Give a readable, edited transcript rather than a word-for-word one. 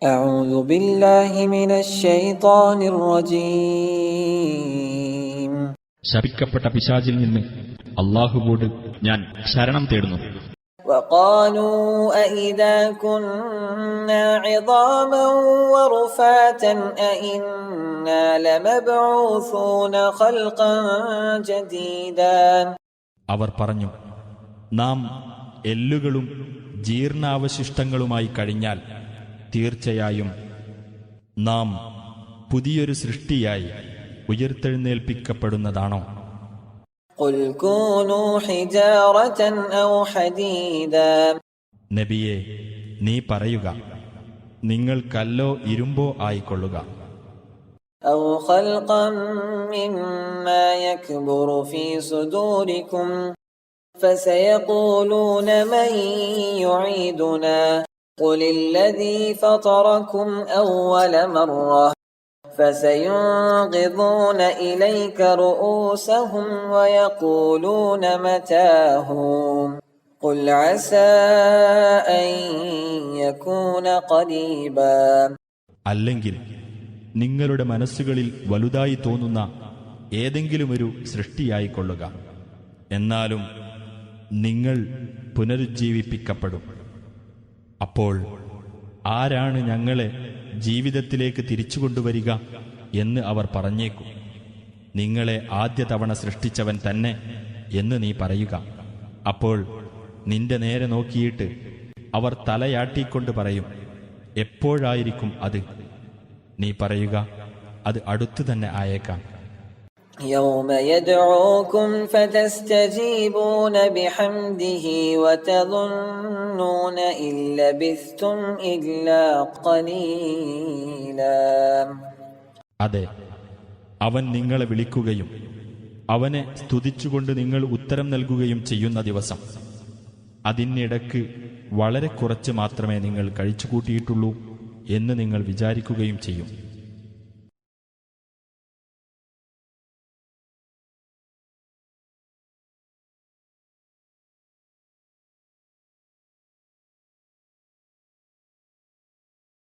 أعوذ بالله من الشيطان الرجيم. ശപിക്കപ്പെട്ട പിശാചിൽ നിന്ന് അല്ലാഹുവോട് ഞാൻ ശരണം തേടുന്നു. وقالوا أإذا كنا عظاما ورفاتا أإنا لمبعوثون خلقا جديدا. അവർ പറഞ്ഞു, നാം എല്ലുകളും ജീർണാവശിഷ്ടങ്ങളുമായി കഴിഞ്ഞാൽ തീർച്ചയായും നാം പുതിയൊരു സൃഷ്ടിയായി ഉയർത്തെഴുന്നേൽപ്പിക്കപ്പെടുന്നതാണോ? قل كونوا حجارة أو حديدا. നബിയെ, നീ പറയുക, നിങ്ങൾ കല്ലോ ഇരുമ്പോ ആയിക്കൊള്ളുക. أو خلقا مما يكبر في صدوركم فسيقولون من يعيدنا قل الذي فطركم أول مرة فسينغضون إليك رؤوسهم ويقولون متاه قل عسى أن يكون قريبا. അല്ലെങ്കിൽ നിങ്ങളുടെ മനസ്സുകളിൽ വലുതായി തോന്നുന്ന ഏതെങ്കിലുമൊരു സൃഷ്ടിയായിക്കൊള്ളുക. എന്നാലും നിങ്ങൾ പുനരുജ്ജീവിപ്പിക്കപ്പെടും. അപ്പോൾ ആരാണ് ഞങ്ങളെ ജീവിതത്തിലേക്ക് തിരിച്ചുകൊണ്ടുവരിക എന്ന് അവർ പറഞ്ഞേക്കും. നിങ്ങളെ ആദ്യ തവണ സൃഷ്ടിച്ചവൻ തന്നെ എന്ന് നീ പറയുക. അപ്പോൾ നിന്റെ നേരെ നോക്കിയിട്ട് അവർ തലയാട്ടിക്കൊണ്ട് പറയും, എപ്പോഴായിരിക്കും അത്? നീ പറയുക, അത് അടുത്തു തന്നെ ആയേക്കാം. يوم يدعوكم فتستجيبون بحمده وتظنون إن لبثتم إلا قليلا. അതെ, അവൻ നിങ്ങളെ വിളിക്കുകയും അവനെ സ്തുതിച്ചുകൊണ്ട് നിങ്ങൾ ഉത്തരം നൽകുകയും ചെയ്യുന്ന ദിവസം. അതിനിടക്ക് വളരെ കുറച്ച് മാത്രമേ നിങ്ങൾ കഴിച്ചുകൂട്ടിയിട്ടുള്ളൂ എന്ന് നിങ്ങൾ വിചാരിക്കുകയും ചെയ്യും.